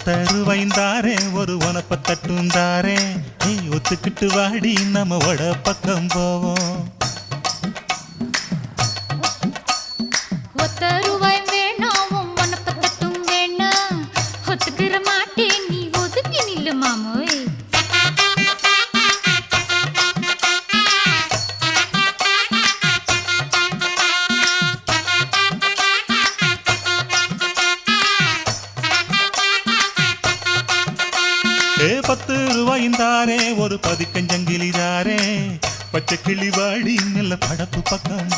தருவைந்தாரே ஒரு உனப்ப தட்டுந்தாரே ஒத்துக்கிட்டு வாடி நம்ம வட பக்கம் போவோம். ஒத்த ரூபாய் வேணாம் உனப்ப தட்டும் வேணாம் ஒத்துக்கிற மாட்டேன் நீ ஒதுக்கி நில்லு மாமோய். ₹10 ஒரு பதிக்கஞ்சங்கிலிதாரே பச்சை கிளி வாடி நல்ல படப்பு பக்கம்